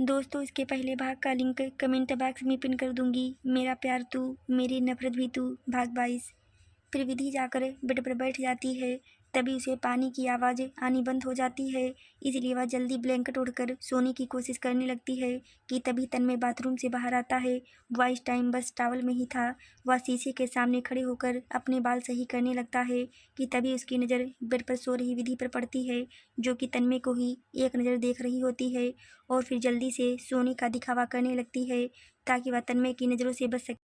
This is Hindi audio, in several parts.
दोस्तों, इसके पहले भाग का लिंक कमेंट बॉक्स में पिन कर दूंगी। मेरा प्यार तू, मेरी नफरत भी तू, भाग 22। फिर विधि जाकर बेड पर बैठ जाती है। तभी उसे पानी की आवाज़ आनी बंद हो जाती है। इसलिए वह जल्दी ब्लैंकेट उड़कर सोने की कोशिश करने लगती है कि तभी तन्मय बाथरूम से बाहर आता है। वह इस टाइम बस टॉवल में ही था। वह शीशे के सामने खड़े होकर अपने बाल सही करने लगता है कि तभी उसकी नज़र बेड पर सो रही विधि पर पड़ती है, जो कि तन्मय को ही एक नज़र देख रही होती है और फिर जल्दी से सोने का दिखावा करने लगती है ताकि वह तन्मय की नज़रों से बच सके।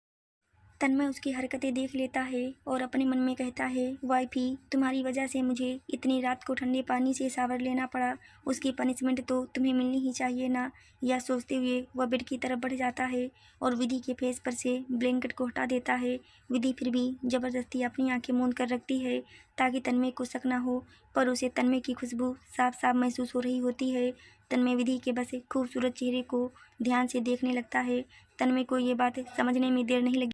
तन्मय उसकी हरकतें देख लेता है और अपने मन में कहता है, वाइफी, तुम्हारी वजह से मुझे इतनी रात को ठंडे पानी से शावर लेना पड़ा। उसकी पनिशमेंट तो तुम्हें मिलनी ही चाहिए ना। यह सोचते हुए वह बेड की तरफ बढ़ जाता है और विधि के फेस पर से ब्लैंकेट को हटा देता है। विधि फिर भी जबरदस्ती अपनी आंखें मूंद कर रखती है ताकि तन्मय को शक ना हो, पर उसे तन्मय की खुशबू साफ साफ महसूस हो रही होती है। तन्मय विधि के बस खूबसूरत चेहरे को ध्यान से देखने लगता है। तन्मय को ये बात समझने में देर नहीं लगी।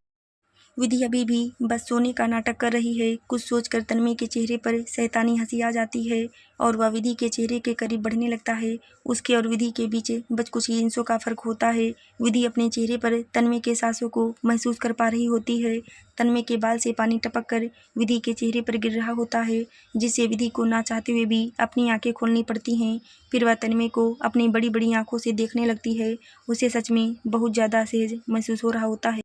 विधि अभी भी बस सोने का नाटक कर रही है। कुछ सोचकर तन्मय के चेहरे पर शैतानी हंसी आ जाती है और वह विधि के चेहरे के करीब बढ़ने लगता है। उसके और विधि के बीच बस कुछ ही इंचों का फर्क होता है। विधि अपने चेहरे पर तन्मय के सांसों को महसूस कर पा रही होती है। तन्मय के बाल से पानी टपक कर विधि के चेहरे पर गिर रहा होता है, जिससे विधि को ना चाहते हुए भी अपनी आंखें खोलनी पड़ती हैं। फिर वह तन्मय को अपनी बड़ी बड़ी आंखों से देखने लगती है। उसे सच में बहुत ज़्यादा असहज महसूस हो रहा होता है।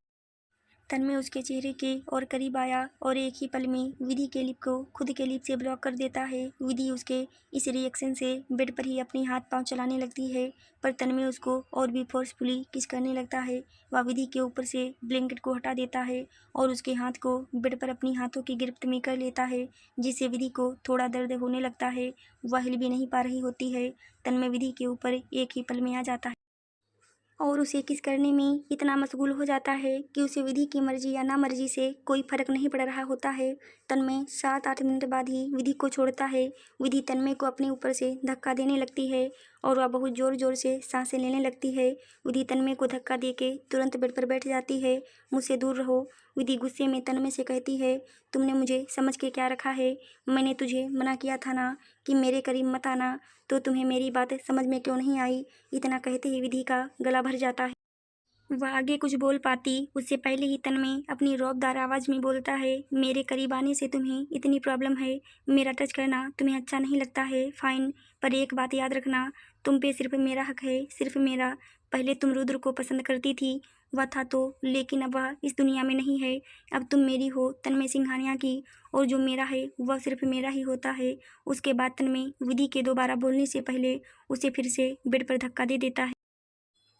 तन्मय उसके चेहरे के और करीब आया और एक ही पल में विधि के लिप को खुद के लिप से ब्लॉक कर देता है। विधि उसके इस रिएक्शन से बेड पर ही अपनी हाथ पांव चलाने लगती है, पर तन्मय उसको और भी फोर्सफुली किस करने लगता है। वह विधि के ऊपर से ब्लैंकेट को हटा देता है और उसके हाथ को बेड पर अपनी हाथों की गिरफ्त में कर लेता है, जिससे विधि को थोड़ा दर्द होने लगता है। वह हिल भी नहीं पा रही होती है। तन्मय विधि के ऊपर एक ही पल में आ जाता है और उसे किस करने में इतना मशगूल हो जाता है कि उसे विधि की मर्जी या ना मर्जी से कोई फर्क नहीं पड़ रहा होता है। तन्मय 7-8 मिनट बाद ही विधि को छोड़ता है। विधि तन्मय को अपने ऊपर से धक्का देने लगती है और वह बहुत ज़ोर ज़ोर से सांसें लेने लगती है। विधि तन्मय को धक्का देके तुरंत बेड पर बैठ जाती है। मुझसे दूर रहो, विधि गुस्से में तन्मय से कहती है। तुमने मुझे समझ के क्या रखा है? मैंने तुझे मना किया था ना कि मेरे करीब मत आना, तो तुम्हें मेरी बात समझ में क्यों नहीं आई? इतना कहते ही विधि का गला भर जाता है। वह आगे कुछ बोल पाती उससे पहले ही तन्मय अपनी रौबदार आवाज़ में बोलता है, मेरे करीब आने से तुम्हें इतनी प्रॉब्लम है? मेरा टच करना तुम्हें अच्छा नहीं लगता है? फाइन, पर एक बात याद रखना, तुम पे सिर्फ मेरा हक है, सिर्फ मेरा। पहले तुम रुद्र को पसंद करती थी, वह था तो, लेकिन अब वह इस दुनिया में नहीं है। अब तुम मेरी हो, तन्मय सिंघानिया की, और जो मेरा है वह सिर्फ मेरा ही होता है। उसके बाद तन्मय विधि के दोबारा बोलने से पहले उसे फिर से बेड पर धक्का दे देता है।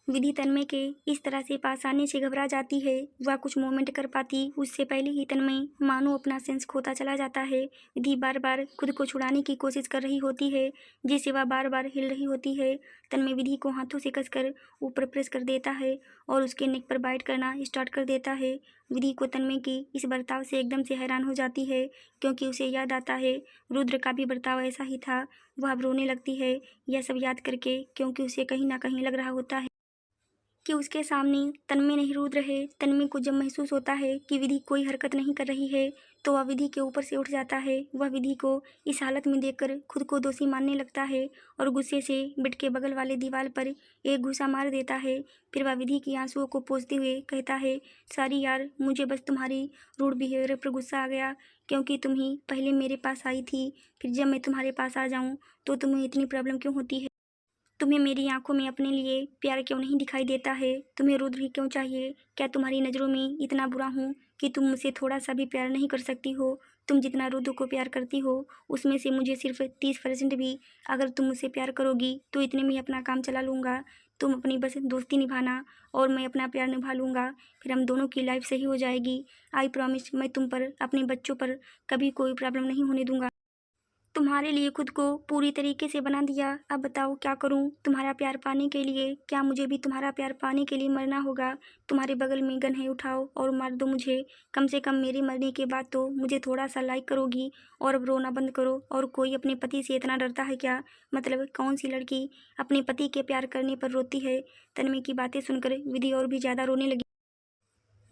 विधि तन्मय के इस तरह से पास आने से घबरा जाती है। वह कुछ मोमेंट कर पाती उससे पहले ही तन्मय मानो अपना सेंस खोता चला जाता है। विधि बार बार खुद को छुड़ाने की कोशिश कर रही होती है, जिससे वह बार बार हिल रही होती है। तन्मय विधि को हाथों से कसकर ऊपर प्रेस कर देता है और उसके नेक पर बाइट करना स्टार्ट कर देता है। विधि को तन्मय की इस बर्ताव से एकदम से हैरान हो जाती है, क्योंकि उसे याद आता है रुद्र का भी बर्ताव ऐसा ही था। वह अब रोने लगती है यह सब याद करके, क्योंकि उसे कहीं ना कहीं लग रहा होता है कि उसके सामने तन्मय नहीं रुद्र है। तन्मय को जब महसूस होता है कि विधि कोई हरकत नहीं कर रही है, तो वह विधि के ऊपर से उठ जाता है। वह विधि को इस हालत में देखकर खुद को दोषी मानने लगता है और गुस्से से बेड के बगल वाले दीवार पर एक घूसा मार देता है। फिर वह विधि की आंसुओं को पोंछते हुए कहता है, सॉरी यार, मुझे बस तुम्हारी रूड बिहेवियर पर गुस्सा आ गया, क्योंकि तुम ही पहले मेरे पास आई थी। फिर जब मैं तुम्हारे पास आ जाऊँ तो तुम्हें इतनी प्रॉब्लम क्यों होती है? तुम्हें मेरी आंखों में अपने लिए प्यार क्यों नहीं दिखाई देता है? तुम्हें रुद्र ही क्यों चाहिए? क्या तुम्हारी नज़रों में इतना बुरा हूँ कि तुम मुझसे थोड़ा सा भी प्यार नहीं कर सकती हो? तुम जितना रुद्र को प्यार करती हो, उसमें से मुझे सिर्फ 30% भी अगर तुम मुझसे प्यार करोगी तो इतने में ही अपना काम चला लूँगा। तुम अपनी बस दोस्ती निभाना और मैं अपना प्यार निभा लूँगा, फिर हम दोनों की लाइफ सही हो जाएगी। आई प्रॉमिस, मैं तुम पर, अपने बच्चों पर कभी कोई प्रॉब्लम नहीं होने दूँगा। तुम्हारे लिए खुद को पूरी तरीके से बना दिया। अब बताओ क्या करूं तुम्हारा प्यार पाने के लिए? क्या मुझे भी तुम्हारा प्यार पाने के लिए मरना होगा? तुम्हारे बगल में गन है, उठाओ और मार दो मुझे। कम से कम मेरे मरने के बाद तो मुझे थोड़ा सा लाइक करोगी। और अब रोना बंद करो। और कोई अपने पति से इतना डरता है क्या? मतलब कौन सी लड़की अपने पति के प्यार करने पर रोती है? तन्मय की बातें सुनकर विधि और भी ज़्यादा रोने लगी।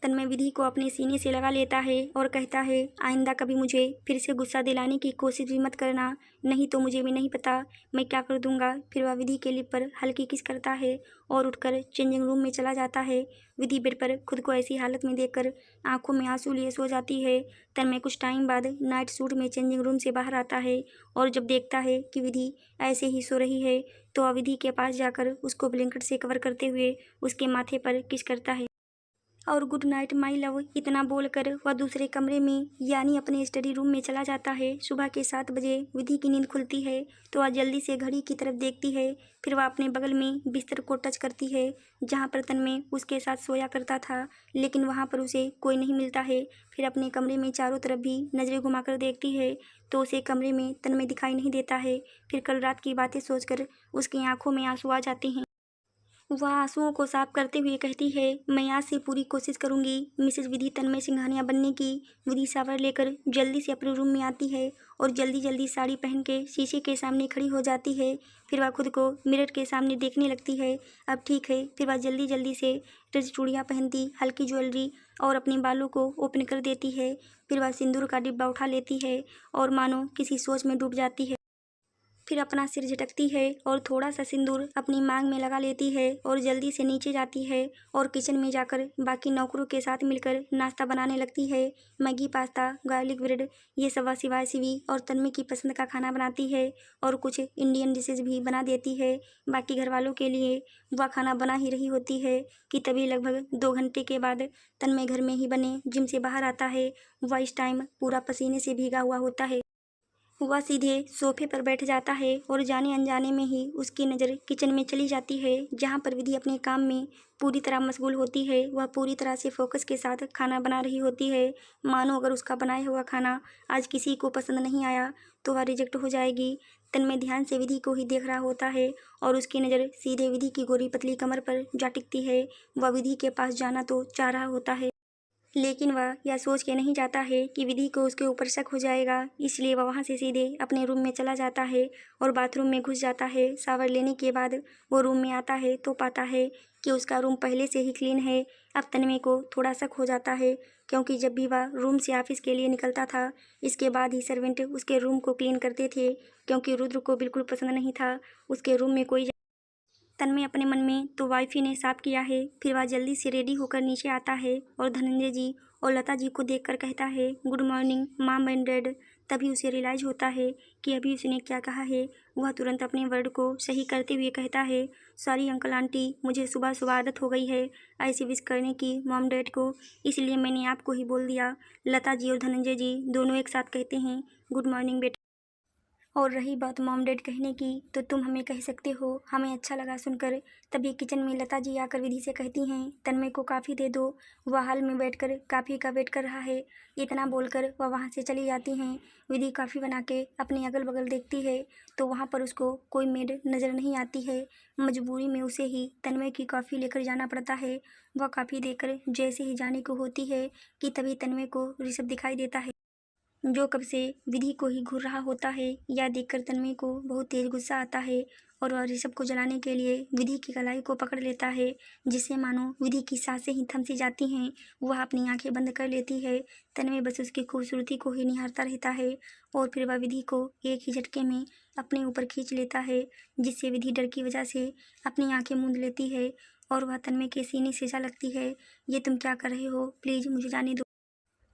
तन्मय विधि को अपने सीने से लगा लेता है और कहता है, आइंदा कभी मुझे फिर से गुस्सा दिलाने की कोशिश भी मत करना, नहीं तो मुझे भी नहीं पता मैं क्या कर दूंगा। फिर वह विधि के लिप पर हल्की किस करता है और उठकर चेंजिंग रूम में चला जाता है। विधि बेड पर खुद को ऐसी हालत में देखकर आंखों में आंसू लिए सो जाती है। तन्मय कुछ टाइम बाद नाइट सूट में चेंजिंग रूम से बाहर आता है और जब देखता है कि विधि ऐसे ही सो रही है तो वह विधि के पास जाकर उसको ब्लैंकेट से कवर करते हुए उसके माथे पर किस करता है और गुड नाइट माई लव इतना बोलकर वह दूसरे कमरे में यानी अपने स्टडी रूम में चला जाता है। सुबह के 7 बजे विधि की नींद खुलती है तो वह जल्दी से घड़ी की तरफ देखती है। फिर वह अपने बगल में बिस्तर को टच करती है जहाँ पर तन्मय उसके साथ सोया करता था, लेकिन वहाँ पर उसे कोई नहीं मिलता है। फिर अपने कमरे में चारों तरफ भी नज़रें घुमाकर देखती है तो उसे कमरे में तन्मय दिखाई नहीं देता है। फिर कल रात की बातें सोचकर उसकी आंखों में आंसू आ जाते हैं। वह आंसुओं को साफ करते हुए कहती है, मैं आज से पूरी कोशिश करूंगी मिसेज विधि तन्मय सिंघानिया बनने की। विधि शावर लेकर जल्दी से अपने रूम में आती है और जल्दी जल्दी साड़ी पहन के शीशे के सामने खड़ी हो जाती है। फिर वह खुद को मिरर के सामने देखने लगती है। अब ठीक है। फिर वह जल्दी जल्दी से ड्रेस चूड़ियाँ पहनती, हल्की ज्वेलरी और अपने बालों को ओपन कर देती है। फिर वह सिंदूर का डिब्बा उठा लेती है और मानो किसी सोच में डूब जाती है। फिर अपना सिर झटकती है और थोड़ा सा सिंदूर अपनी मांग में लगा लेती है और जल्दी से नीचे जाती है और किचन में जाकर बाकी नौकरों के साथ मिलकर नाश्ता बनाने लगती है। मैगी, पास्ता, गार्लिक ब्रेड ये सब सिवाय सिवी और तन्मय की पसंद का खाना बनाती है और कुछ इंडियन डिशेज भी बना देती है। बाकी घर वालों के लिए वह खाना बना ही रही होती है कि तभी लगभग 2 घंटे के बाद तन्मय घर में ही बने जिम से बाहर आता है। वह इस टाइम पूरा पसीने से भीगा हुआ होता है। वह सीधे सोफे पर बैठ जाता है और जाने अनजाने में ही उसकी नज़र किचन में चली जाती है जहाँ पर विधि अपने काम में पूरी तरह मशगूल होती है। वह पूरी तरह से फोकस के साथ खाना बना रही होती है, मानो अगर उसका बनाया हुआ खाना आज किसी को पसंद नहीं आया तो वह रिजेक्ट हो जाएगी। तन्मय ध्यान से विधि को ही देख रहा होता है और उसकी नज़र सीधे विधि की गोरी पतली कमर पर जा टिकती है। वह विधि के पास जाना तो चाह रहा होता है, लेकिन वह यह सोच के नहीं जाता है कि विधि को उसके ऊपर शक हो जाएगा, इसलिए वह वहाँ से सीधे अपने रूम में चला जाता है और बाथरूम में घुस जाता है। शावर लेने के बाद वो रूम में आता है तो पाता है कि उसका रूम पहले से ही क्लीन है। अब तन्मय को थोड़ा शक हो जाता है क्योंकि जब भी वह रूम से ऑफिस के लिए निकलता था इसके बाद ही सर्वेंट उसके रूम को क्लीन करते थे, क्योंकि रुद्र को बिल्कुल पसंद नहीं था उसके रूम में कोई। तन्मय अपने मन में तो वाइफी ने साफ किया है। फिर वह जल्दी से रेडी होकर नीचे आता है और धनंजय जी और लता जी को देखकर कहता है, गुड मॉर्निंग माम एंड डैड। तभी उसे रियलाइज होता है कि अभी उसने क्या कहा है। वह तुरंत अपने वर्ड को सही करते हुए कहता है, सॉरी अंकल आंटी, मुझे सुबह सुबह आदत हो गई है ऐसे विश करने की मॉम डैड को, इसलिए मैंने आपको ही बोल दिया। लता जी और धनंजय जी दोनों एक साथ कहते हैं, गुड मॉर्निंग बेटा। और रही बात मॉम डैड कहने की, तो तुम हमें कह सकते हो, हमें अच्छा लगा सुनकर। तभी किचन में लता जी आकर विधि से कहती हैं, तन्मय को काफ़ी दे दो, वह हाल में बैठकर काफ़ी का वेट कर रहा है। इतना बोलकर वह वहाँ से चली जाती हैं। विधि काफ़ी बना के अपने अगल बगल देखती है तो वहाँ पर उसको कोई मेड नज़र नहीं आती है। मजबूरी में उसे ही तन्मय की कॉफ़ी लेकर जाना पड़ता है। वह कॉफ़ी देकर जैसे ही जाने को होती है कि तभी तन्मय को ऋषभ दिखाई देता है, जो कब से विधि को ही घूर रहा होता है। यह देखकर तन्मय को बहुत तेज गुस्सा आता है और वह ऋषभ को जलाने के लिए विधि की कलाई को पकड़ लेता है, जिससे मानो विधि की सांसें ही थम सी जाती हैं। वह अपनी आंखें बंद कर लेती है। तन्मय बस उसकी खूबसूरती को ही निहारता रहता है और फिर वह विधि को एक ही झटके में अपने ऊपर खींच लेता है, जिससे विधि डर की वजह से अपनी आंखें मूंद लेती है और वह तन्मय के सीने से जा लगती है। ये तुम क्या कर रहे हो, प्लीज़ मुझे जाने दो।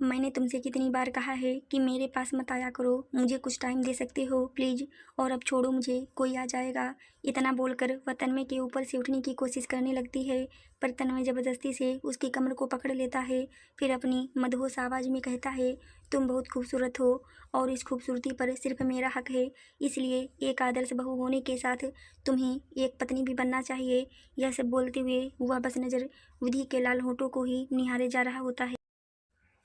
मैंने तुमसे कितनी बार कहा है कि मेरे पास मत आया करो, मुझे कुछ टाइम दे सकते हो प्लीज़, और अब छोड़ो मुझे, कोई आ जाएगा। इतना बोलकर वह तन्मय के ऊपर से उठने की कोशिश करने लगती है, पर तन्मय ज़बरदस्ती से उसकी कमर को पकड़ लेता है। फिर अपनी मदहोश आवाज़ में कहता है, तुम बहुत खूबसूरत हो और इस खूबसूरती पर सिर्फ मेरा हक है, इसलिए एक आदर्श बहू होने के साथ तुम्हें एक पत्नी भी बनना चाहिए। यह सब बोलते हुए वह बस नज़र विधि के लाल होठों को ही निहारे जा रहा होता है।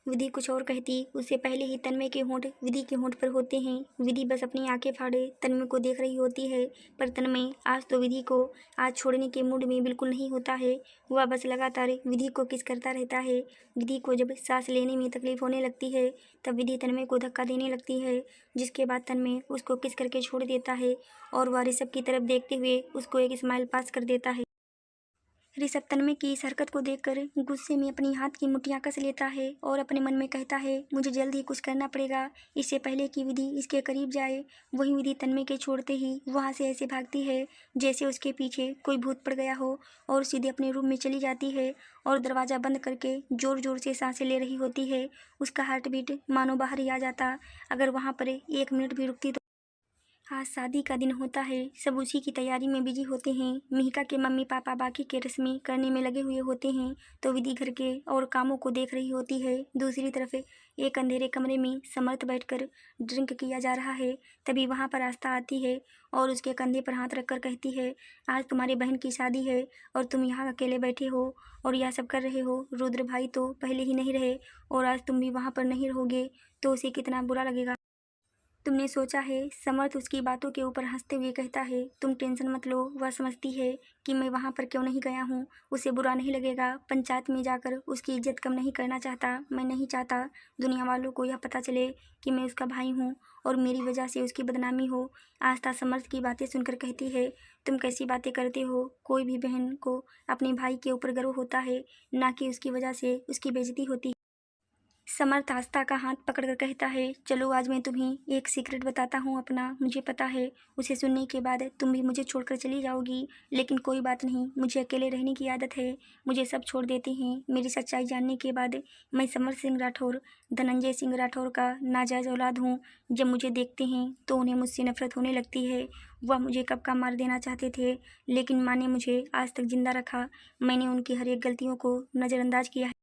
विधि कुछ और कहती उससे पहले ही तन्मय के होंठ विधि के होंठ पर होते हैं। विधि बस अपनी आंखें फाड़े तन्मय को देख रही होती है, पर तन्मय आज तो विधि को आज छोड़ने के मूड में बिल्कुल नहीं होता है। वह बस लगातार विधि को किस करता रहता है। विधि को जब सांस लेने में तकलीफ होने लगती है तब विधि तन्मय को धक्का देने लगती है, जिसके बाद तन्मय उसको किस करके छोड़ देता है और वह ऋषभ की तरफ देखते हुए उसको एक स्माइल पास कर देता है। ऋषभ तन्मय की इस हरकत को देखकर गुस्से में अपनी हाथ की मुठ्ठियां कस लेता है और अपने मन में कहता है, मुझे जल्द ही कुछ करना पड़ेगा, इससे पहले कि विधि इसके करीब जाए। वहीं विधि तन्मय के छोड़ते ही वहां से ऐसे भागती है जैसे उसके पीछे कोई भूत पड़ गया हो और सीधे अपने रूम में चली जाती है और दरवाज़ा बंद करके जोर जोर से सांसें ले रही होती है। उसका हार्ट बीट मानो बाहर ही आ जाता। अगर वहाँ पर 1 मिनट भी रुकती तो। आज शादी का दिन होता है, सब उसी की तैयारी में बिजी होते हैं। मिहिका के मम्मी पापा बाकी के रस्में करने में लगे हुए होते हैं तो विधि घर के और कामों को देख रही होती है। दूसरी तरफ एक अंधेरे कमरे में समर्थ बैठकर ड्रिंक किया जा रहा है। तभी वहाँ पर आस्था आती है और उसके कंधे पर हाथ रखकर कहती है, आज तुम्हारी बहन की शादी है और तुम यहाँ अकेले बैठे हो और यह सब कर रहे हो। रुद्र भाई तो पहले ही नहीं रहे और आज तुम भी वहाँ पर नहीं रहोगे तो उसे कितना बुरा लगेगा। तुमने सोचा है? समर्थ उसकी बातों के ऊपर हंसते हुए कहता है, तुम टेंशन मत लो, वह समझती है कि मैं वहाँ पर क्यों नहीं गया हूँ। उसे बुरा नहीं लगेगा। पंचायत में जाकर उसकी इज्जत कम नहीं करना चाहता। मैं नहीं चाहता दुनिया वालों को यह पता चले कि मैं उसका भाई हूँ और मेरी वजह से उसकी बदनामी हो। आस्था समर्थ की बातें सुनकर कहती है, तुम कैसी बातें करते हो? कोई भी बहन को अपने भाई के ऊपर गर्व होता है, ना कि उसकी वजह से उसकी बेइज्जती होती। समर्थ आस्था का हाथ पकड़कर कहता है, चलो आज मैं तुम्हें एक सीक्रेट बताता हूँ अपना। मुझे पता है उसे सुनने के बाद तुम भी मुझे छोड़कर चली जाओगी, लेकिन कोई बात नहीं, मुझे अकेले रहने की आदत है। मुझे सब छोड़ देते हैं। मेरी सच्चाई जानने के बाद मैं समर सिंह राठौर, धनंजय सिंह राठौर का नाजायज़ औलाद हूँ। जब मुझे देखते हैं तो उन्हें मुझसे नफरत होने लगती है। वह मुझे कब का मार देना चाहते थे, लेकिन माँ ने मुझे आज तक जिंदा रखा। मैंने उनकी हर एक गलतियों को नज़रअंदाज किया है।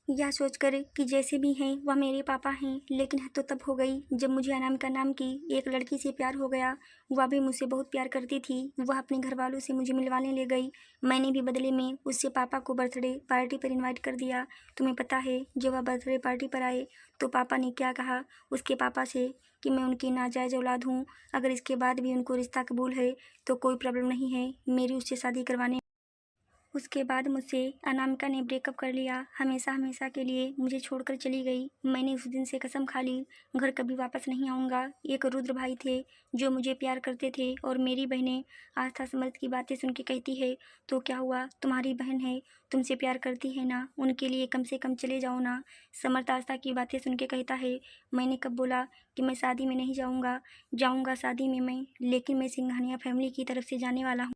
यह सोचकर कि जैसे भी हैं वह मेरे पापा हैं, लेकिन हद तो तब हो गई जब मुझे अनामिका नाम की एक लड़की से प्यार हो गया। वह भी मुझसे बहुत प्यार करती थी। वह अपने घर वालों से मुझे मिलवाने ले गई। मैंने भी बदले में उससे पापा को बर्थडे पार्टी पर इनवाइट कर दिया। तुम्हें पता है जब वह बर्थडे पार्टी पर आए तो पापा ने क्या कहा उसके पापा से, कि मैं उनकी नाजायज़ औलाद हूँ। अगर इसके बाद भी उनको रिश्ता कबूल है तो कोई प्रॉब्लम नहीं है मेरी उससे शादी करवाने। उसके बाद मुझसे अनामिका ने ब्रेकअप कर लिया। हमेशा हमेशा के लिए मुझे छोड़कर चली गई। मैंने उस दिन से कसम खा ली, घर कभी वापस नहीं आऊँगा। एक रुद्र भाई थे जो मुझे प्यार करते थे और मेरी बहनें आस्था समर्थ की बातें सुन के कहती है, तो क्या हुआ, तुम्हारी बहन है, तुमसे प्यार करती है ना, उनके लिए कम से कम चले जाओ ना। समर्थ आस्था की बातें सुन के कहता है, मैंने कब बोला कि मैं शादी में नहीं जाऊँगा? जाऊँगा शादी में मैं, लेकिन मैं सिंघानिया फैमिली की तरफ से जाने वाला हूँ।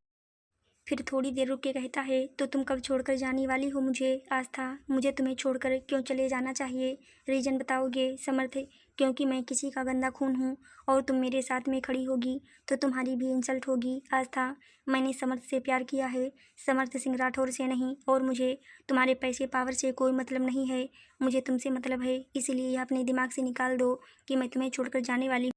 फिर थोड़ी देर रुक के कहता है, तो तुम कब छोड़कर जाने वाली हो मुझे? आस्था, मुझे तुम्हें छोड़कर क्यों चले जाना चाहिए? रीजन बताओगे? समर्थ, क्योंकि मैं किसी का गंदा खून हूँ और तुम मेरे साथ में खड़ी होगी तो तुम्हारी भी इंसल्ट होगी। आस्था, मैंने समर्थ से प्यार किया है, समर्थ सिंह राठौर से नहीं, और मुझे तुम्हारे पैसे पावर से कोई मतलब नहीं है। मुझे तुमसे मतलब है, इसीलिए यह अपने दिमाग से निकाल दो कि मैं तुम्हें छोड़कर जाने वाली।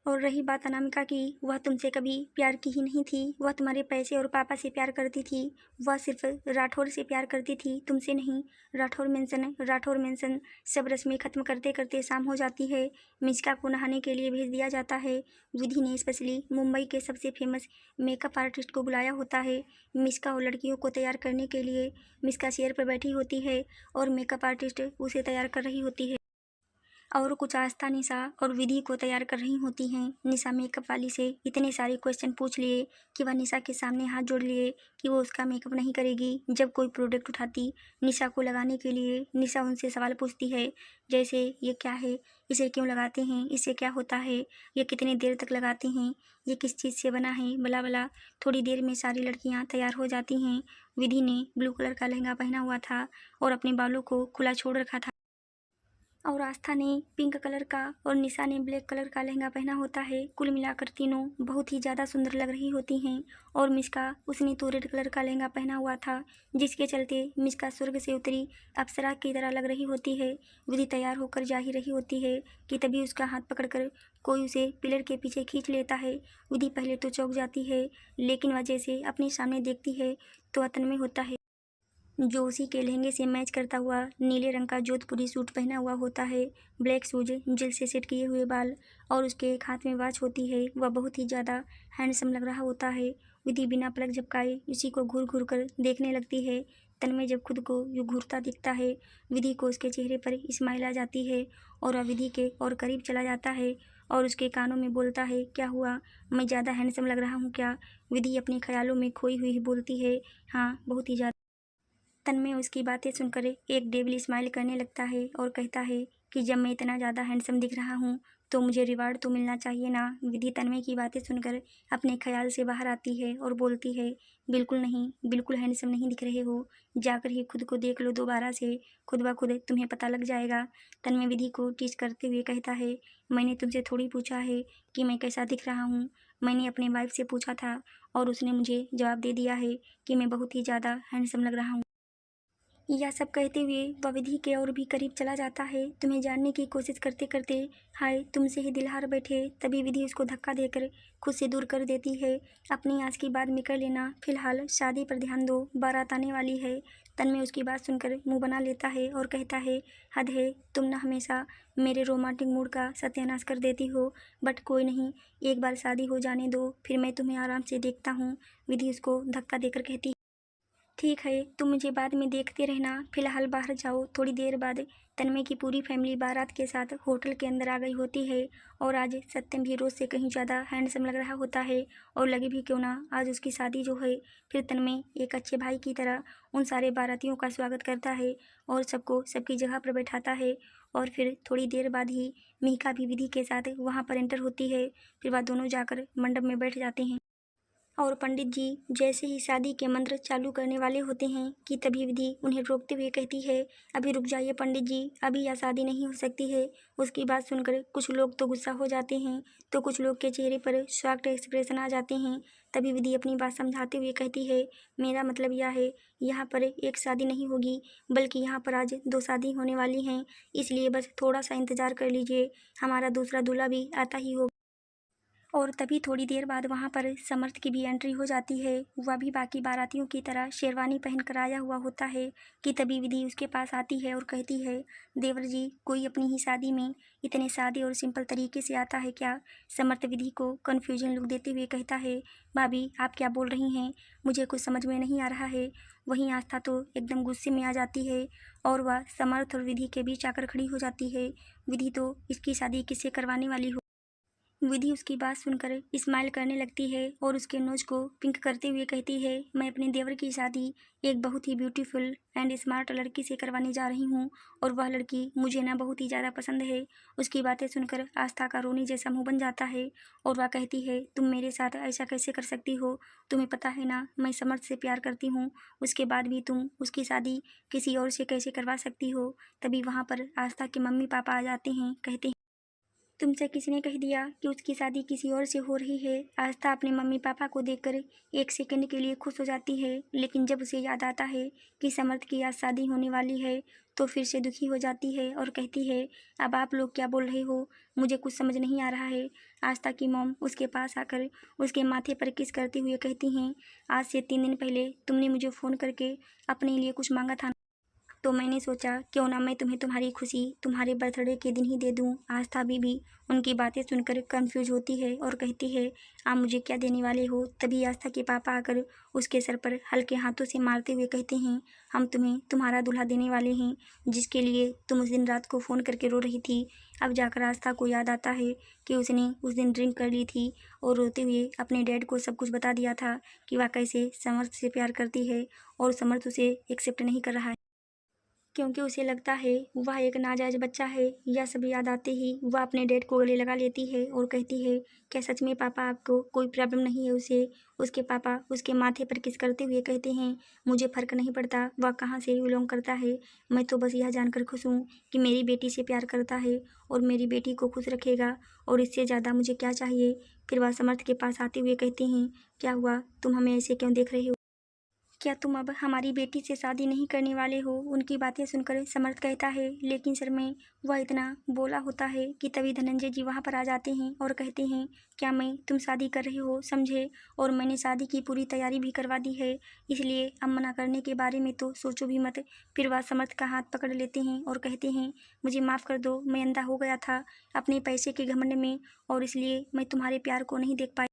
और रही बात अनामिका की, वह तुमसे कभी प्यार की ही नहीं थी। वह तुम्हारे पैसे और पापा से प्यार करती थी। वह सिर्फ राठौर से प्यार करती थी, तुमसे नहीं। Rathore mention, Rathore mention. सब रस्में खत्म करते करते शाम हो जाती है। मिस्का को नहाने के लिए भेज दिया जाता है। विधि ने स्पेशली मुंबई के सबसे फेमस मेकअप आर्टिस्ट को बुलाया होता है। मिस्का और लड़कियों को तैयार करने के लिए मिस्का चेयर पर बैठी होती है और मेकअप आर्टिस्ट उसे तैयार कर रही होती है। और कुछ आस्था, निशा और विधि को तैयार कर रही होती हैं। निशा मेकअप वाली से इतने सारे क्वेश्चन पूछ लिए कि वह निशा के सामने हाथ जोड़ लिए कि वो उसका मेकअप नहीं करेगी। जब कोई प्रोडक्ट उठाती निशा को लगाने के लिए, निशा उनसे सवाल पूछती है, जैसे ये क्या है, इसे क्यों लगाते हैं, इससे क्या होता है, ये कितनी देर तक लगाते हैं, ये किस चीज़ से बना है, बला बला। थोड़ी देर में सारी लड़कियाँ तैयार हो जाती हैं। विधि ने ब्लू कलर का लहंगा पहना हुआ था और अपने बालों को खुला छोड़ रखा था, और आस्था ने पिंक कलर का और निशा ने ब्लैक कलर का लहंगा पहना होता है। कुल मिलाकर तीनों बहुत ही ज़्यादा सुंदर लग रही होती हैं। और मिस्का, उसने तो रेड कलर का लहंगा पहना हुआ था, जिसके चलते मिस्का स्वर्ग से उतरी अप्सरा की तरह लग रही होती है। विधि तैयार होकर जा ही रही होती है कि तभी उसका हाथ पकड़कर कोई उसे पिलर के पीछे खींच लेता है। विधि पहले तो चौंक जाती है, लेकिन वह जैसे अपने सामने देखती है तो अतन में होता है, जो उसी के लहंगे से मैच करता हुआ नीले रंग का जोधपुरी सूट पहना हुआ होता है, ब्लैक शूज, जेल से सेट किए हुए बाल, और उसके एक हाथ में वॉच होती है। वह बहुत ही ज़्यादा हैंडसम लग रहा होता है। विधि बिना पलक झपकाए उसी को घूर घूर कर देखने लगती है। तन्मय जब खुद को यूँ घूरता दिखता है, विधि को उसके चेहरे पर स्माइल आ जाती है और वह विधि के और करीब चला जाता है और उसके कानों में बोलता है, क्या हुआ, मैं ज़्यादा हैंडसम लग रहा हूँ क्या? विधि अपने ख्यालों में खोई हुई बोलती है, हाँ बहुत ही ज़्यादा। तन्मय उसकी बातें सुनकर एक डेविल स्माइल करने लगता है और कहता है कि जब मैं इतना ज़्यादा हैंडसम दिख रहा हूँ तो मुझे रिवार्ड तो मिलना चाहिए ना। विधि तन्मय की बातें सुनकर अपने ख्याल से बाहर आती है और बोलती है, बिल्कुल नहीं, बिल्कुल हैंडसम नहीं दिख रहे हो, जाकर ही खुद को देख लो दोबारा से, खुद ब खुद तुम्हें पता लग जाएगा। तन्मय विधि को टीच करते हुए कहता है, मैंने तुमसे थोड़ी पूछा है कि मैं कैसा दिख रहा हूँ, मैंने अपने वाइफ से पूछा था और उसने मुझे जवाब दे दिया है कि मैं बहुत ही ज़्यादा हैंडसम लग रहा हूँ। यह सब कहते हुए वह विधि के और भी करीब चला जाता है, तुम्हें जानने की कोशिश करते करते हाय तुमसे ही दिल हार बैठे। तभी विधि उसको धक्का देकर खुद से दूर कर देती है। अपनी आज की बात में कर लेना, फिलहाल शादी पर ध्यान दो, बारात आने वाली है। तन्मय उसकी बात सुनकर मुंह बना लेता है और कहता है, हद है, तुम ना हमेशा मेरे रोमांटिक मूड का सत्यानाश कर देती हो। बट कोई नहीं, एक बार शादी हो जाने दो, फिर मैं तुम्हें आराम से देखता हूँ। विधि उसको धक्का देकर कहती, ठीक है, तुम मुझे बाद में देखते रहना, फिलहाल बाहर जाओ। थोड़ी देर बाद तन्मय की पूरी फैमिली बारात के साथ होटल के अंदर आ गई होती है और आज सत्यम भी रोज से कहीं ज़्यादा हैंडसम लग रहा होता है। और लगे भी क्यों ना, आज उसकी शादी जो है। फिर तन्मय एक अच्छे भाई की तरह उन सारे बारातियों का स्वागत करता है और सबको सबकी जगह पर बैठाता है। और फिर थोड़ी देर बाद ही मिहिका भी विधि के साथ वहाँ पर एंटर होती है। फिर वह दोनों जाकर मंडप में बैठ जाते हैं और पंडित जी जैसे ही शादी के मंत्र चालू करने वाले होते हैं कि तभी विधि उन्हें रोकते हुए कहती है, अभी रुक जाइए पंडित जी, अभी यह शादी नहीं हो सकती है। उसकी बात सुनकर कुछ लोग तो गुस्सा हो जाते हैं तो कुछ लोग के चेहरे पर शॉक्ड एक्सप्रेशन आ जाते हैं। तभी विधि अपनी बात समझाते हुए कहती है, मेरा मतलब यह है, यहाँ पर एक शादी नहीं होगी बल्कि यहाँ पर आज दो शादी होने वाली हैं, इसलिए बस थोड़ा सा इंतज़ार कर लीजिए, हमारा दूसरा दूल्हा भी आता ही होगा। और तभी थोड़ी देर बाद वहाँ पर समर्थ की भी एंट्री हो जाती है। वह भी बाकी बारातियों की तरह शेरवानी पहन कर आया हुआ होता है कि तभी विधि उसके पास आती है और कहती है, देवर जी कोई अपनी ही शादी में इतने सादे और सिंपल तरीके से आता है क्या? समर्थ विधि को कन्फ्यूजन लुक देते हुए कहता है, भाभी आप क्या बोल रही हैं, मुझे कुछ समझ में नहीं आ रहा है। वहीं आस्था तो एकदम गुस्से में आ जाती है और वह समर्थ और विधि के बीच आकर खड़ी हो जाती है। विधि तो इसकी शादी किससे करवाने वाली हो? विधि उसकी बात सुनकर स्माइल करने लगती है और उसके नोज को पिंक करते हुए कहती है, मैं अपने देवर की शादी एक बहुत ही ब्यूटीफुल एंड स्मार्ट लड़की से करवाने जा रही हूँ और वह लड़की मुझे ना बहुत ही ज़्यादा पसंद है। उसकी बातें सुनकर आस्था का रोनी जैसा मुंह बन जाता है और वह कहती है, तुम मेरे साथ ऐसा कैसे कर सकती हो? तुम्हें पता है ना मैं समर्थ से प्यार करती हूँ, उसके बाद भी तुम उसकी शादी किसी और से कैसे करवा सकती हो? तभी वहाँ पर आस्था के मम्मी पापा आ जाते हैं, कहते हैं, तुमसे किसने कह दिया कि उसकी शादी किसी और से हो रही है? आस्था अपने मम्मी पापा को देखकर एक सेकंड के लिए खुश हो जाती है, लेकिन जब उसे याद आता है कि समर्थ की आज शादी होने वाली है तो फिर से दुखी हो जाती है और कहती है, अब आप लोग क्या बोल रहे हो, मुझे कुछ समझ नहीं आ रहा है। आस्था की मॉम उसके पास आकर उसके माथे पर किस करते हुए कहती हैं, आज से 3 दिन पहले तुमने मुझे फ़ोन करके अपने लिए कुछ मांगा था, तो मैंने सोचा क्यों ना मैं तुम्हें तुम्हारी खुशी तुम्हारे बर्थडे के दिन ही दे दूं। आस्था बीबी उनकी बातें सुनकर कंफ्यूज होती है और कहती है, आप मुझे क्या देने वाले हो? तभी आस्था के पापा आकर उसके सर पर हल्के हाथों से मारते हुए कहते हैं, हम तुम्हें तुम्हारा दूल्हा देने वाले हैं जिसके लिए तुम उस दिन रात को फ़ोन करके रो रही थी। अब जाकर आस्था को याद आता है कि उसने उस दिन ड्रिंक कर ली थी और रोते हुए अपने डैड को सब कुछ बता दिया था कि वह कैसे समर्थ से प्यार करती है और समर्थ उसे एक्सेप्ट नहीं कर रहा है क्योंकि उसे लगता है वह एक नाजायज़ बच्चा है। यह सब याद आते ही वह अपने डैड को गले लगा लेती है और कहती है, क्या सच में पापा आपको कोई प्रॉब्लम नहीं है उसे? उसके पापा उसके माथे पर किस करते हुए कहते हैं, मुझे फ़र्क नहीं पड़ता वह कहाँ से बिलोंग करता है, मैं तो बस यह जानकर खुश हूँ कि मेरी बेटी से प्यार करता है और मेरी बेटी को खुश रखेगा और इससे ज़्यादा मुझे क्या चाहिए। फिर वह समर्थ के पास आते हुए कहती हैं, क्या हुआ, तुम हमें ऐसे क्यों देख रहे हो? क्या तुम अब हमारी बेटी से शादी नहीं करने वाले हो? उनकी बातें सुनकर समर्थ कहता है, लेकिन सर मैं, वह इतना बोला होता है कि तभी धनंजय जी वहाँ पर आ जाते हैं और कहते हैं, क्या मैं तुम शादी कर रहे हो समझे, और मैंने शादी की पूरी तैयारी भी करवा दी है, इसलिए अब मना करने के बारे में तो सोचो भी मत। फिर वह समर्थ का हाथ पकड़ लेते हैं और कहते हैं, मुझे माफ़ कर दो, मैं अंधा हो गया था अपने पैसे के घमंड में और इसलिए मैं तुम्हारे प्यार को नहीं देख पाया।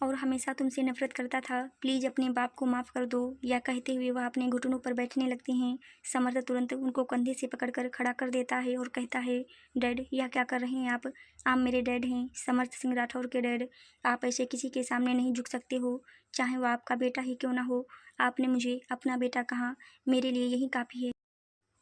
और हमेशा तुमसे नफरत करता था। प्लीज़ अपने बाप को माफ़ कर दो। या कहते हुए वह अपने घुटनों पर बैठने लगते हैं। समर्थ तुरंत उनको कंधे से पकड़कर खड़ा कर देता है और कहता है, डैड यह क्या कर रहे हैं आप मेरे डैड हैं, समर्थ सिंह राठौर के डैड। आप ऐसे किसी के सामने नहीं झुक सकते हो, चाहे वो आपका बेटा ही क्यों ना हो। आपने मुझे अपना बेटा कहा, मेरे लिए यही काफ़ी है।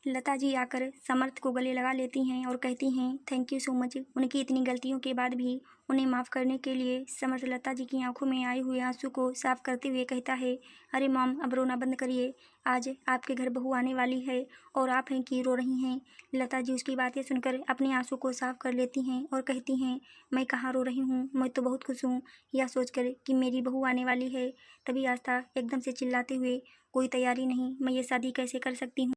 लता जी आकर समर्थ को गले लगा लेती हैं और कहती हैं, थैंक यू सो मच। उनकी इतनी गलतियों के बाद भी उन्हें माफ़ करने के लिए समर्थ लता जी की आंखों में आए हुए आंसू को साफ करते हुए कहता है, अरे मॉम अब रोना बंद करिए, आज आपके घर बहू आने वाली है और आप हैं कि रो रही हैं। लता जी उसकी बातें सुनकर अपने आंसू को साफ कर लेती हैं और कहती हैं, मैं कहाँ रो रही हूँ, मैं तो बहुत खुश हूँ यह सोचकर कि मेरी बहू आने वाली है। तभी आस्था एकदम से चिल्लाते हुए, कोई तैयारी नहीं, मैं ये शादी कैसे कर सकती हूँ।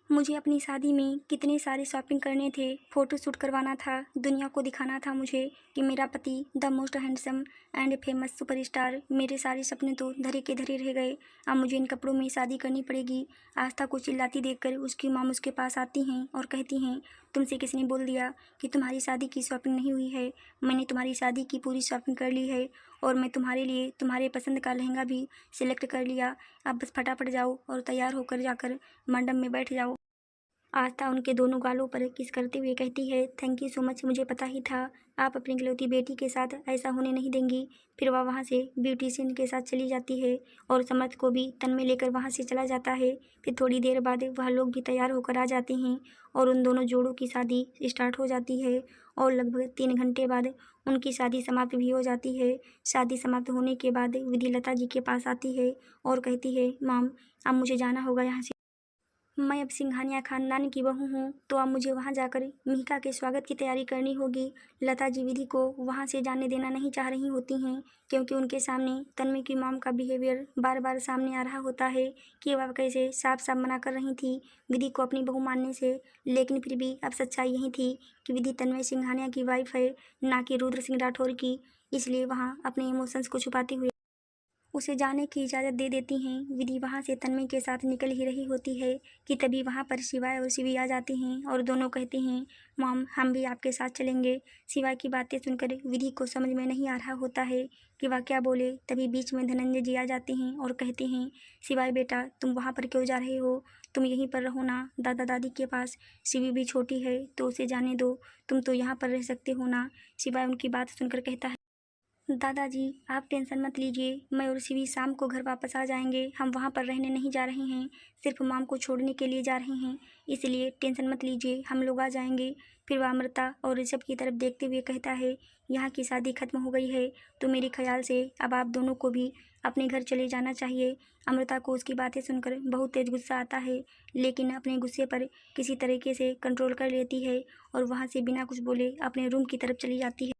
मुझे अपनी शादी में कितने सारे शॉपिंग करने थे, फ़ोटो शूट करवाना था, दुनिया को दिखाना था मुझे कि मेरा पति the most handsome and famous superstar. मेरे सारे सपने तो धरे के धरे रह गए। अब मुझे इन कपड़ों में शादी करनी पड़ेगी। आस्था को चिल्लाती देखकर उसकी माँ उसके पास आती हैं और कहती हैं, तुमसे किसने बोल दिया कि तुम्हारी शादी की शॉपिंग नहीं हुई है। मैंने तुम्हारी शादी की पूरी शॉपिंग कर ली है और मैं तुम्हारे लिए तुम्हारे पसंद का लहंगा भी सिलेक्ट कर लिया। अब बस फटाफट जाओ और तैयार होकर जाकर मंडप में बैठ जाओ। आस्था उनके दोनों गालों पर किस करते हुए कहती है, थैंक यू सो मच, मुझे पता ही था आप अपनी इकलौती बेटी के साथ ऐसा होने नहीं देंगी। फिर वह वहाँ से ब्यूटिशियन के साथ चली जाती है और समर्थ को भी तन में लेकर वहाँ से चला जाता है। फिर थोड़ी देर बाद वह लोग भी तैयार होकर आ जाते हैं और उन दोनों जोड़ों की शादी स्टार्ट हो जाती है और लगभग 3 घंटे बाद उनकी शादी समाप्त भी हो जाती है। शादी समाप्त होने के बाद विधि लता जी के पास आती है और कहती है, माम अब मुझे जाना होगा यहाँ से। मैं अब सिंघानिया खानदान की बहू हूँ, तो अब मुझे वहाँ जाकर मिहिका के स्वागत की तैयारी करनी होगी। लता जी विधि को वहाँ से जाने देना नहीं चाह रही होती हैं, क्योंकि उनके सामने तन्वी की मॉम का बिहेवियर बार बार सामने आ रहा होता है कि वह कैसे साफ साफ मना कर रही थी विधि को अपनी बहू मानने से। लेकिन फिर भी अब सच्चाई यही थी कि विधि तन्वी सिंघानिया की वाइफ है, ना कि रुद्र सिंह राठौर की। इसलिए वहाँ अपने इमोशंस को छुपाते हुए उसे जाने की इजाज़त दे देती हैं। विधि वहाँ से तन्मय के साथ निकल ही रही होती है कि तभी वहाँ पर शिवाय और शिवी आ जाते हैं और दोनों कहते हैं, मॉम हम भी आपके साथ चलेंगे। शिवाय की बातें सुनकर विधि को समझ में नहीं आ रहा होता है कि वह क्या बोले। तभी बीच में धनंजय जी आ जाते हैं और कहते हैं, शिवाय बेटा तुम वहाँ पर क्यों जा रहे हो, तुम यहीं पर रहो ना दादा दादी के पास। शिवी भी छोटी है तो उसे जाने दो, तुम तो यहाँ पर रह सकते हो ना। शिवाय उनकी बात सुनकर कहता है, दादाजी आप टेंशन मत लीजिए, मैं और शिवी शाम को घर वापस आ जाएंगे। हम वहाँ पर रहने नहीं जा रहे हैं, सिर्फ माम को छोड़ने के लिए जा रहे हैं, इसलिए टेंशन मत लीजिए, हम लोग आ जाएंगे। फिर वह अमृता और ऋषभ की तरफ देखते हुए कहता है, यहाँ की शादी खत्म हो गई है तो मेरे ख्याल से अब आप दोनों को भी अपने घर चले जाना चाहिए। अमृता को उसकी बातें सुनकर बहुत तेज गुस्सा आता है, लेकिन अपने गुस्से पर किसी तरीके से कंट्रोल कर लेती है और वहाँ से बिना कुछ बोले अपने रूम की तरफ चली जाती है।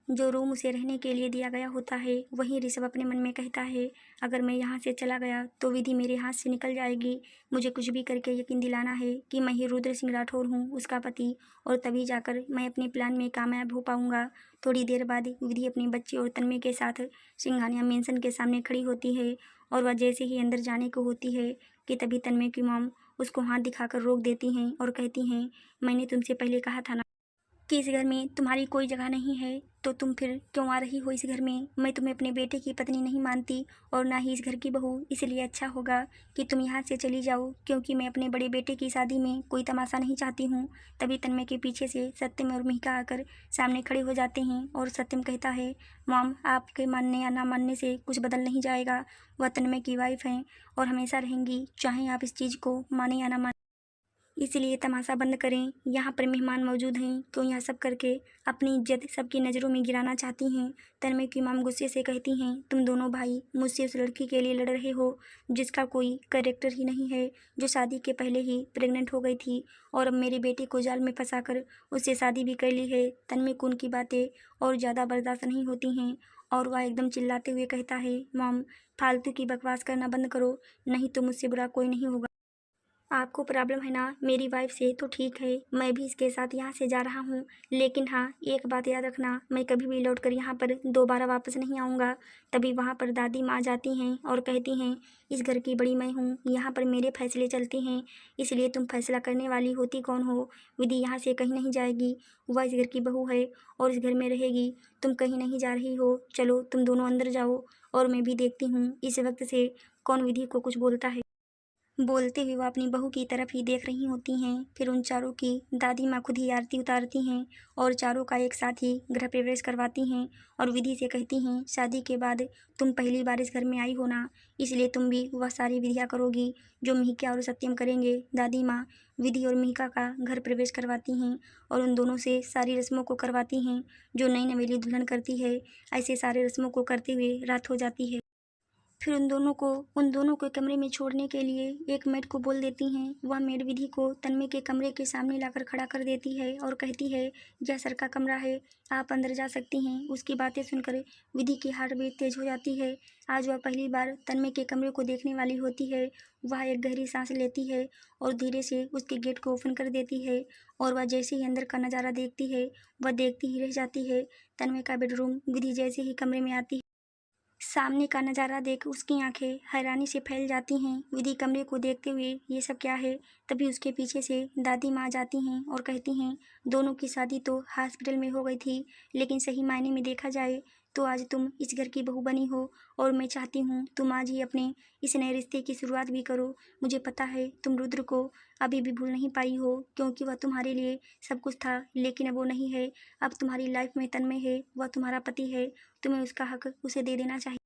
जो रूम उसे रहने के लिए दिया गया होता है, वहीं ऋषभ अपने मन में कहता है, अगर मैं यहाँ से चला गया तो विधि मेरे हाथ से निकल जाएगी। मुझे कुछ भी करके यकीन दिलाना है कि मैं ही रुद्र सिंह राठौर हूँ, उसका पति, और तभी जाकर मैं अपने प्लान में कामयाब हो पाऊँगा। थोड़ी देर बाद विधि अपने बच्चे और तन्मय के साथ सिंघानिया मेंशन के सामने खड़ी होती है और वह जैसे ही अंदर जाने को होती है कि तभी तन्मय की मॉम उसको हाथ दिखाकर रोक देती हैं और कहती हैं, मैंने तुमसे पहले कहा था ना कि इस घर में तुम्हारी कोई जगह नहीं है, तो तुम फिर क्यों आ रही हो इस घर में। मैं तुम्हें अपने बेटे की पत्नी नहीं मानती और ना ही इस घर की बहू, इसलिए अच्छा होगा कि तुम यहाँ से चली जाओ, क्योंकि मैं अपने बड़े बेटे की शादी में कोई तमाशा नहीं चाहती हूँ। तभी तन्मय के पीछे से सत्यम और मिहिका आकर सामने खड़े हो जाते हैं और सत्यम कहता है, मॉम आपके मानने या ना मानने से कुछ बदल नहीं जाएगा। वह तन्मय की वाइफ हैं और हमेशा रहेंगी, चाहे आप इस चीज़ को माने या ना माने। इसलिए तमाशा बंद करें, यहाँ पर मेहमान मौजूद हैं, क्यों यह सब करके अपनी इज्जत सबकी नज़रों में गिराना चाहती हैं। तन्मय की माम गुस्से से कहती हैं, तुम दोनों भाई मुझसे उस लड़की के लिए लड़ रहे हो जिसका कोई कैरेक्टर ही नहीं है, जो शादी के पहले ही प्रेग्नेंट हो गई थी और अब मेरे बेटे को जाल में फंसाकर उससे शादी भी कर ली है। तन्मय को उनकी बातें और ज़्यादा बर्दाश्त नहीं होती हैं और वह एकदम चिल्लाते हुए कहता है, मॉम फालतू की बकवास करना बंद करो, नहीं तो मुझसे बुरा कोई नहीं होगा। आपको प्रॉब्लम है ना मेरी वाइफ से तो ठीक है, मैं भी इसके साथ यहाँ से जा रहा हूँ, लेकिन हाँ एक बात याद रखना, मैं कभी भी लौट कर यहाँ पर दोबारा वापस नहीं आऊँगा। तभी वहाँ पर दादी माँ जाती हैं और कहती हैं, इस घर की बड़ी मैं हूँ, यहाँ पर मेरे फैसले चलते हैं, इसलिए तुम फैसला करने वाली होती कौन हो। विधि यहाँ से कहीं नहीं जाएगी, वह इस घर की बहू है और इस घर में रहेगी। तुम कहीं नहीं जा रही हो, चलो तुम दोनों अंदर जाओ और मैं भी देखती हूँ इस वक्त से कौन विधि को कुछ बोलता है। बोलते हुए वो अपनी बहू की तरफ ही देख रही होती हैं। फिर उन चारों की दादी माँ खुद ही आरती उतारती हैं और चारों का एक साथ ही गृह प्रवेश करवाती हैं और विधि से कहती हैं, शादी के बाद तुम पहली बार इस घर में आई हो ना, इसलिए तुम भी वह सारी विधियाँ करोगी जो मिहिका और सत्यम करेंगे। दादी माँ विधि और मिहिका का घर प्रवेश करवाती हैं और उन दोनों से सारी रस्मों को करवाती हैं जो नई नवेली दुल्हन करती है। ऐसे सारे रस्मों को करते हुए रात हो जाती है। फिर उन दोनों को कमरे में छोड़ने के लिए एक मेड को बोल देती हैं। वह मेड विधि को तन्मय के कमरे के सामने लाकर खड़ा कर देती है और कहती है, यह सर का कमरा है, आप अंदर जा सकती हैं। उसकी बातें सुनकर विधि की हार्ट बीट तेज हो जाती है। आज वह पहली बार तन्मय के कमरे को देखने वाली होती है। वह एक गहरी सांस लेती है और धीरे से उसके गेट को ओपन कर देती है और वह जैसे ही अंदर का नज़ारा देखती है, वह देखती ही रह जाती है। तन्मय का बेडरूम। विधि जैसे ही कमरे में आती है, सामने का नज़ारा देख उसकी आंखें हैरानी से फैल जाती हैं। विधि कमरे को देखते हुए, ये सब क्या है। तभी उसके पीछे से दादी माँ जाती हैं और कहती हैं, दोनों की शादी तो हॉस्पिटल में हो गई थी, लेकिन सही मायने में देखा जाए तो आज तुम इस घर की बहू बनी हो और मैं चाहती हूँ तुम आज ही अपने इस नए रिश्ते की शुरुआत भी करो। मुझे पता है तुम रुद्र को अभी भी भूल नहीं पाई हो, क्योंकि वह तुम्हारे लिए सब कुछ था, लेकिन अब वो नहीं है। अब तुम्हारी लाइफ में तन्मय है, वह तुम्हारा पति है, तुम्हें उसका हक उसे दे देना चाहिए।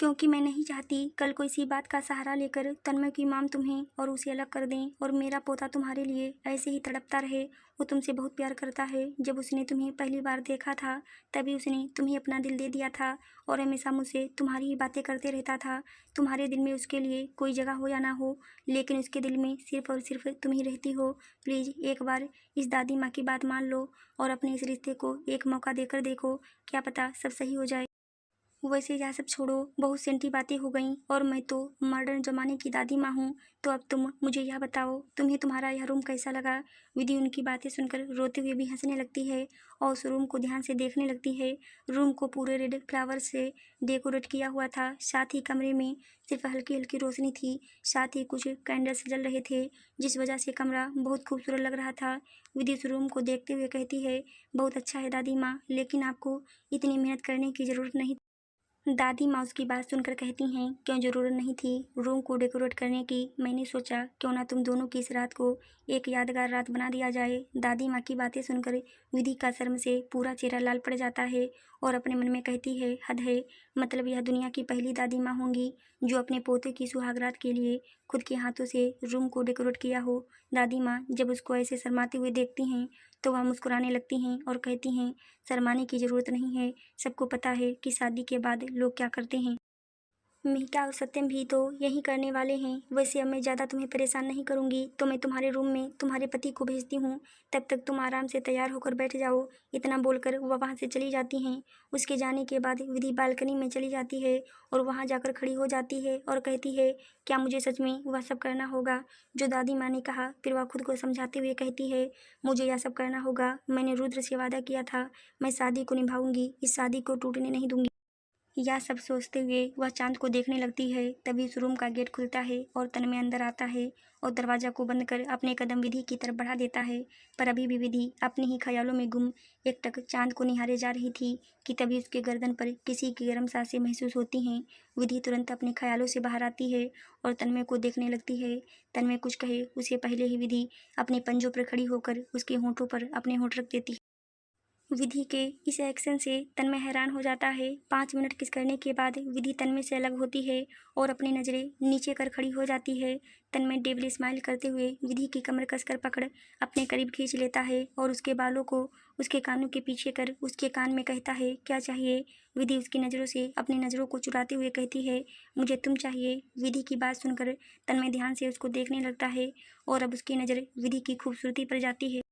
क्योंकि मैं नहीं चाहती कल को इसी बात का सहारा लेकर तन्मय की माम तुम्हें और उसे अलग कर दें और मेरा पोता तुम्हारे लिए ऐसे ही तड़पता रहे। वो तुमसे बहुत प्यार करता है। जब उसने तुम्हें पहली बार देखा था तभी उसने तुम्हें अपना दिल दे दिया था और हमेशा मुझसे तुम्हारी ही बातें करते रहता था। तुम्हारे दिल में उसके लिए कोई जगह हो या ना हो, लेकिन उसके दिल में सिर्फ और सिर्फ तुम ही रहती हो। प्लीज़ एक बार इस दादी माँ की बात मान लो और अपने इस रिश्ते को एक मौका देकर देखो, क्या पता सब सही हो जाए। वैसे यह सब छोड़ो, बहुत सेंटी बातें हो गईं और मैं तो मॉडर्न ज़माने की दादी माँ हूँ। तो अब तुम मुझे यह बताओ, तुम्हें तुम्हारा यह रूम कैसा लगा। विधि उनकी बातें सुनकर रोते हुए भी हंसने लगती है और उस रूम को ध्यान से देखने लगती है। रूम को पूरे रेड फ्लावर से डेकोरेट किया हुआ था। साथ ही कमरे में सिर्फ हल्की हल्की रोशनी थी, साथ ही कुछ कैंडल्स जल रहे थे, जिस वजह से कमरा बहुत खूबसूरत लग रहा था। विधि उस रूम को देखते हुए कहती है, बहुत अच्छा है दादी माँ, लेकिन आपको इतनी मेहनत करने की ज़रूरत नहीं। दादी माँ उसकी बात सुनकर कहती हैं, क्यों ज़रूरत नहीं थी रूम को डेकोरेट करने की। मैंने सोचा क्यों ना तुम दोनों की इस रात को एक यादगार रात बना दिया जाए। दादी माँ की बातें सुनकर विधि का शर्म से पूरा चेहरा लाल पड़ जाता है और अपने मन में कहती है, हद है, मतलब यह दुनिया की पहली दादी माँ होंगी जो अपने पोते की सुहागरात के लिए खुद के हाथों से रूम को डेकोरेट किया हो। दादी माँ जब उसको ऐसे शर्माते हुए देखती हैं तो वह मुस्कुराने लगती हैं और कहती हैं, शर्माने की ज़रूरत नहीं है, सबको पता है कि शादी के बाद लोग क्या करते हैं। मिहिका और सत्यम भी तो यही करने वाले हैं। वैसे अब मैं ज़्यादा तुम्हें परेशान नहीं करूँगी, तो मैं तुम्हारे रूम में तुम्हारे पति को भेजती हूँ, तब तक तुम आराम से तैयार होकर बैठ जाओ। इतना बोलकर वह वहाँ से चली जाती हैं। उसके जाने के बाद विधि बालकनी में चली जाती है और वहाँ जाकर खड़ी हो जाती है और कहती है, क्या मुझे सच में वह सब करना होगा जो दादी माँ ने कहा। फिर वह खुद को समझाते हुए कहती है, मुझे यह सब करना होगा, मैंने रुद्र से वादा किया था, मैं शादी को निभाऊंगी, इस शादी को टूटने नहीं दूंगी। यह सब सोचते हुए वह चांद को देखने लगती है। तभी उस रूम का गेट खुलता है और तन्मय अंदर आता है और दरवाजा को बंद कर अपने कदम विधि की तरफ बढ़ा देता है। पर अभी भी विधि अपने ही ख्यालों में गुम एकटक चांद को निहारे जा रही थी कि तभी उसके गर्दन पर किसी की गर्म सांसें महसूस होती हैं। विधि तुरंत अपने ख्यालों से बाहर आती है और तन्मय को देखने लगती है। तन्मय कुछ कहे उसे पहले ही विधि अपने पंजों पर खड़ी होकर उसके होंठों पर अपने होंठ रख देती है। विधि के इस एक्शन से तन्मय हैरान हो जाता है। 5 मिनट किस करने के बाद विधि तन्मय से अलग होती है और अपनी नज़रें नीचे कर खड़ी हो जाती है। तन्मय डेविल स्माइल करते हुए विधि की कमर कसकर पकड़ अपने करीब खींच लेता है और उसके बालों को उसके कानों के पीछे कर उसके कान में कहता है, क्या चाहिए। विधि उसकी नज़रों से अपनी नज़रों को चुराते हुए कहती है, मुझे तुम चाहिए। विधि की बात सुनकर तन्मय ध्यान से उसको देखने लगता है और अब उसकी नज़र विधि की खूबसूरती पर जाती है।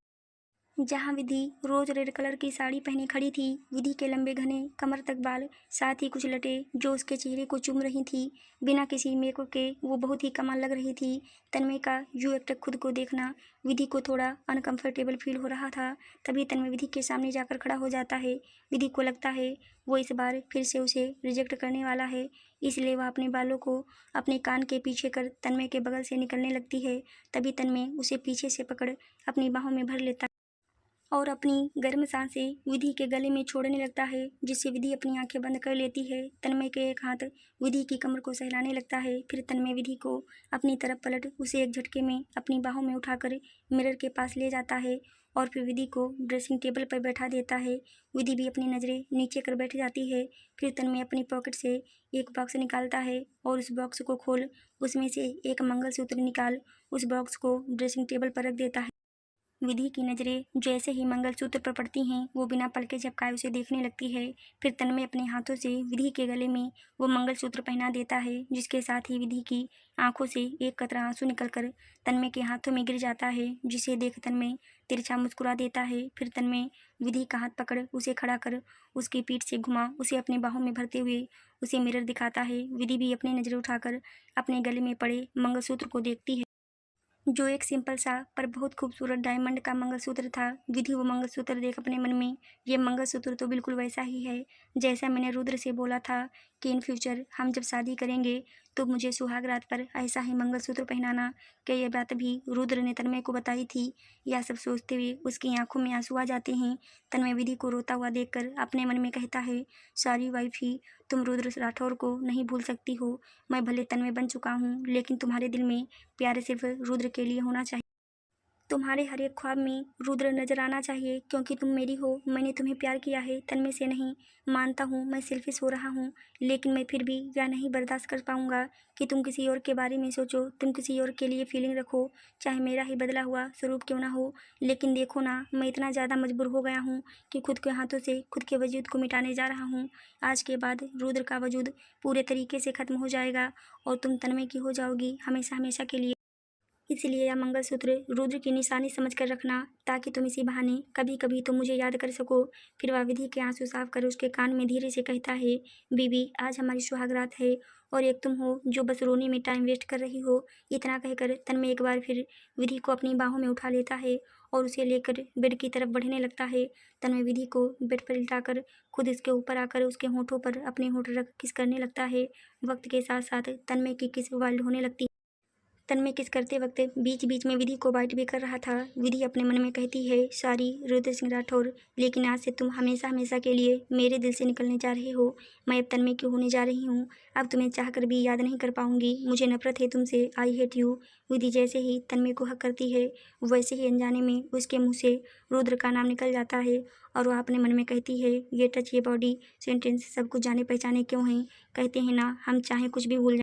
जहाँ विधि रोज रेड कलर की साड़ी पहने खड़ी थी। विधि के लंबे घने कमर तक बाल, साथ ही कुछ लटें जो उसके चेहरे को चूम रही थी। बिना किसी मेकअप के वो बहुत ही कमाल लग रही थी। तन्मय का यूं एकटक खुद को देखना विधि को थोड़ा अनकंफर्टेबल फील हो रहा था। तभी तन्मय विधि के सामने जाकर खड़ा हो जाता है। विधि को लगता है वो इस बार फिर से उसे रिजेक्ट करने वाला है, इसलिए वह अपने बालों को अपने कान के पीछे कर तन्मय के बगल से निकलने लगती है। तभी तन्मय उसे पीछे से पकड़ अपनी बाहों में भर लेता और अपनी गर्म सांसें विधि के गले में छोड़ने लगता है, जिससे विधि अपनी आंखें बंद कर लेती है। तन्मय के एक हाथ विधि की कमर को सहलाने लगता है। फिर तन्मय विधि को अपनी तरफ पलट उसे एक झटके में अपनी बाहों में उठाकर मिरर के पास ले जाता है और फिर विधि को ड्रेसिंग टेबल पर बैठा देता है। विधि भी अपनी नज़रें नीचे कर बैठ जाती है। फिर तन्मय अपनी पॉकेट से एक बॉक्स निकालता है और उस बॉक्स को खोल उसमें से एक मंगलसूत्र निकाल उस बॉक्स को ड्रेसिंग टेबल पर रख देता है। विधि की नज़रें जैसे ही मंगलसूत्र पर पड़ती हैं वो बिना पलके झपकाए उसे देखने लगती है। फिर तन्मय अपने हाथों से विधि के गले में वो मंगलसूत्र पहना देता है, जिसके साथ ही विधि की आंखों से एक कतरा आंसू निकलकर तन्मय के हाथों में गिर जाता है, जिसे देख तन्मय तिरछा मुस्कुरा देता है। फिर तन्मय विधि का हाथ पकड़ उसे खड़ा कर उसकी पीठ से घुमा उसे अपने बाहों में भरते हुए उसे मिरर दिखाता है। विधि भी अपनी नज़रें उठाकर अपने गले में पड़े मंगलसूत्र को देखती है, जो एक सिंपल सा पर बहुत खूबसूरत डायमंड का मंगलसूत्र था। विधि वो मंगलसूत्र देख अपने मन में, ये मंगलसूत्र तो बिल्कुल वैसा ही है जैसा मैंने रुद्र से बोला था कि इन फ्यूचर हम जब शादी करेंगे तो मुझे सुहाग रात पर ऐसा ही मंगलसूत्र पहनाना। क्या ये बात भी रुद्र ने तन्मय को बताई थी? यह सब सोचते हुए उसकी आंखों में आंसू आ जाते हैं। तन्मय विधि को रोता हुआ देखकर अपने मन में कहता है, सॉरी वाइफी, तुम रुद्र राठौर को नहीं भूल सकती हो। मैं भले तन्मय बन चुका हूँ, लेकिन तुम्हारे दिल में प्यार सिर्फ रुद्र के लिए होना चाहिए। तुम्हारे हर एक ख्वाब में रुद्र नजर आना चाहिए, क्योंकि तुम मेरी हो। मैंने तुम्हें प्यार किया है, तन्मय से नहीं। मानता हूँ मैं सेल्फिश हो रहा हूँ, लेकिन मैं फिर भी यह नहीं बर्दाश्त कर पाऊंगा कि तुम किसी और के बारे में सोचो, तुम किसी और के लिए फीलिंग रखो, चाहे मेरा ही बदला हुआ स्वरूप क्यों ना हो। लेकिन देखो ना, मैं इतना ज़्यादा मजबूर हो गया हूँ कि खुद के हाथों से खुद के वजूद को मिटाने जा रहा हूँ। आज के बाद रुद्र का वजूद पूरे तरीके से ख़त्म हो जाएगा और तुम तन्मय की हो जाओगी हमेशा हमेशा के लिए। इसलिए यह मंगलसूत्र रुद्र की निशानी समझ कर रखना, ताकि तुम इसी बहाने कभी कभी तो मुझे याद कर सको। फिर वह विधि के आंसू साफ कर उसके कान में धीरे से कहता है, बीबी आज हमारी सुहागरात है और एक तुम हो जो बस रोने में टाइम वेस्ट कर रही हो। इतना कहकर तन्मय एक बार फिर विधि को अपनी बाहों में उठा लेता है और उसे लेकर बेड की तरफ बढ़ने लगता है। तन्मय विधि को बेड पर लिटाकर खुद इसके ऊपर आकर उसके होठों पर अपने होठ रख किस करने लगता है। वक्त के साथ साथ तन्मय की किस वाइल्ड होने लगती है। तन्मय किस करते वक्त बीच बीच में विधि को बाइट भी कर रहा था। विधि अपने मन में कहती है, सॉरी रुद्र सिंह राठौर, लेकिन आज से तुम हमेशा हमेशा के लिए मेरे दिल से निकलने जा रहे हो। मैं अब तन्मय की होने जा रही हूँ। अब तुम्हें चाह कर भी याद नहीं कर पाऊंगी। मुझे नफरत है तुमसे, आई हेट यू। विधि जैसे ही तन्मय को हक करती है, वैसे ही अनजाने में उसके मुँह से रुद्र का नाम निकल जाता है और वह अपने मन में कहती है, ये टच, ये बॉडी सेंटेंस सब कुछ जाने पहचाने क्यों हैं। कहते हैं ना, हम चाहें कुछ भी भूल,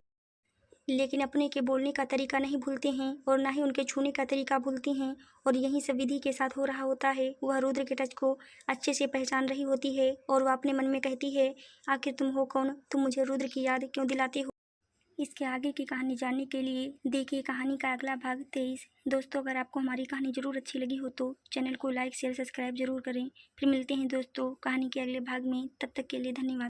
लेकिन अपने के बोलने का तरीका नहीं भूलते हैं और ना ही उनके छूने का तरीका भूलते हैं। और यही सब विधि के साथ हो रहा होता है। वह रुद्र के टच को अच्छे से पहचान रही होती है और वह अपने मन में कहती है, आखिर तुम हो कौन, तुम मुझे रुद्र की याद क्यों दिलाते हो। इसके आगे की कहानी जानने के लिए देखिए कहानी का अगला भाग 23। दोस्तों, अगर आपको हमारी कहानी ज़रूर अच्छी लगी हो तो चैनल को लाइक शेयर सब्सक्राइब जरूर करें। फिर मिलते हैं दोस्तों कहानी के अगले भाग में, तब तक के लिए धन्यवाद।